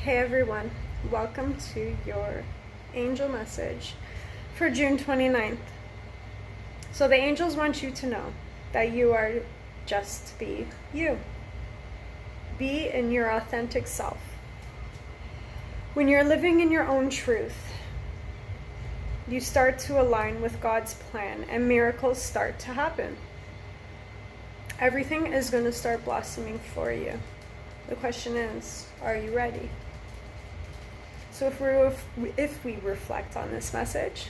Hey everyone, welcome to your angel message for June 29th. So the angels want you to know that you are just be you. Be in your authentic self. When you're living in your own truth, you start to align with God's plan and miracles start to happen. Everything is going to start blossoming for you. The question is, are you ready? So if we reflect on this message,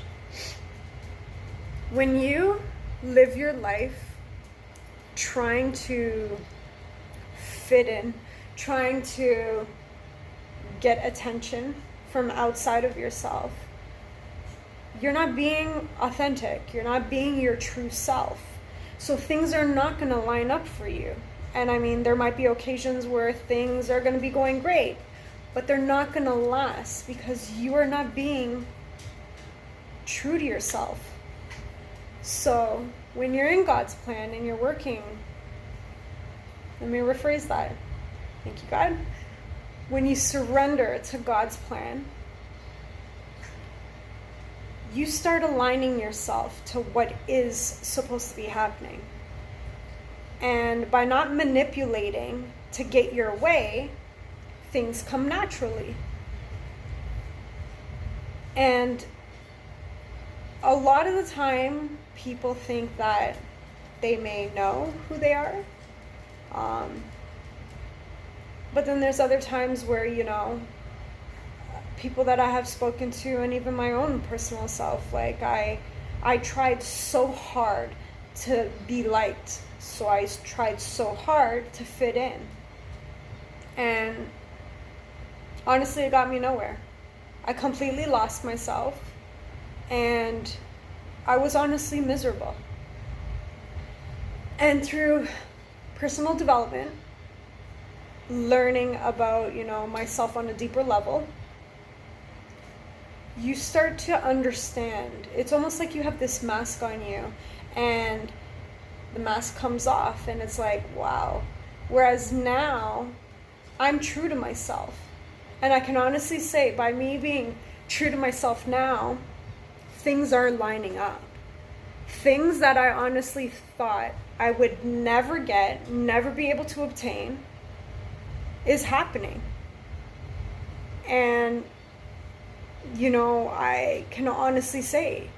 when you live your life trying to fit in, trying to get attention from outside of yourself, you're not being authentic. You're not being your true self. So things are not going to line up for you. And I mean, there might be occasions where things are going to be going great, but they're not going to last because you are not being true to yourself. So when you're in God's plan and you're working, let me rephrase that. Thank you, God. When you surrender to God's plan, you start aligning yourself to what is supposed to be happening. And by not manipulating to get your way, things come naturally. And a lot of the time, people think that they may know who they are. But then there's other times where, people that I have spoken to and even my own personal self, like I tried so hard to be liked. So I tried so hard to fit in. And honestly, it got me nowhere. I completely lost myself. And I was honestly miserable. And through personal development, learning about, myself on a deeper level, you start to understand. It's almost like you have this mask on you and the mask comes off and it's like, wow. Whereas now I'm true to myself. And I can honestly say, by me being true to myself now, things are lining up. Things that I honestly thought I would never get, never be able to obtain, is happening. And, I can honestly say,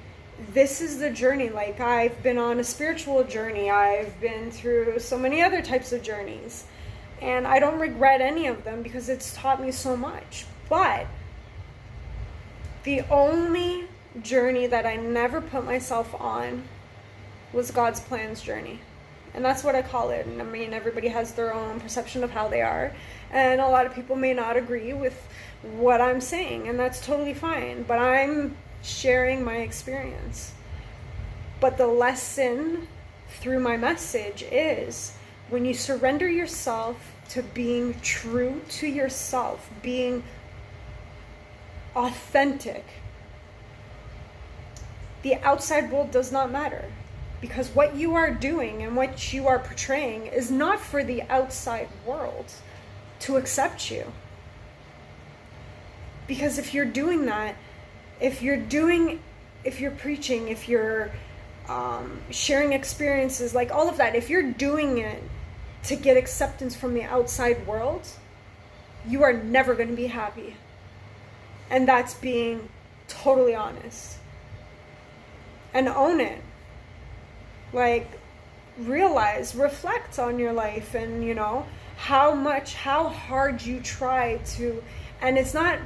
this is the journey. Like, I've been on a spiritual journey. I've been through so many other types of journeys. And I don't regret any of them because it's taught me so much. But the only journey that I never put myself on was God's plan's journey. And that's what I call it. And I mean, everybody has their own perception of how they are. And a lot of people may not agree with what I'm saying. And that's totally fine. But I'm sharing my experience. But the lesson through my message is, when you surrender yourself to being true to yourself, being authentic, the outside world does not matter. Because what you are doing and what you are portraying is not for the outside world to accept you. Because if you're doing that, if you're preaching, if you're sharing experiences, like all of that, if you're doing it to get acceptance from the outside world, you are never going to be happy. And that's being totally honest. And own it. Like, realize, reflect on your life and, how hard you try to, and it's not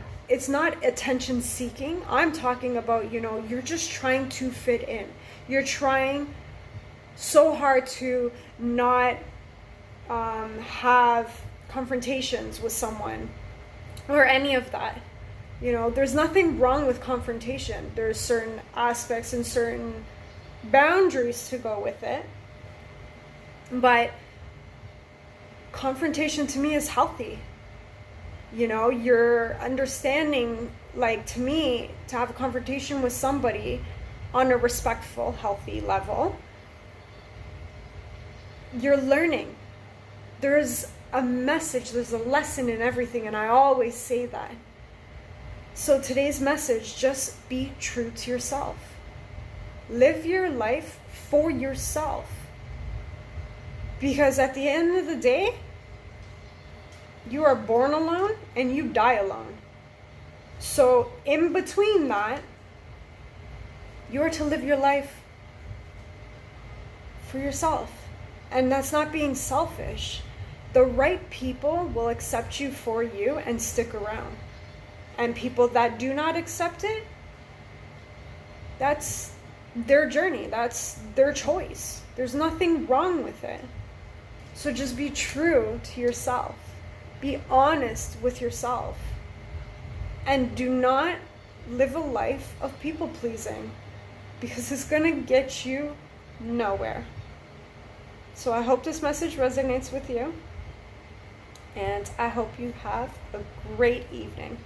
attention seeking. I'm talking about, you're just trying to fit in. You're trying so hard to not have confrontations with someone or any of that. There's nothing wrong with confrontation. There's certain aspects and certain boundaries to go with it. But confrontation to me is healthy. You're understanding, like, to me, to have a confrontation with somebody on a respectful, healthy level, you're learning. There's a message, there's a lesson in everything, and I always say that. So today's message, just be true to yourself. Live your life for yourself. Because at the end of the day, you are born alone and you die alone. So in between that, you are to live your life for yourself. And that's not being selfish. The right people will accept you for you and stick around. And people that do not accept it, that's their journey. That's their choice. There's nothing wrong with it. So just be true to yourself. Be honest with yourself. And do not live a life of people pleasing, because it's going to get you nowhere. So I hope this message resonates with you. And I hope you have a great evening.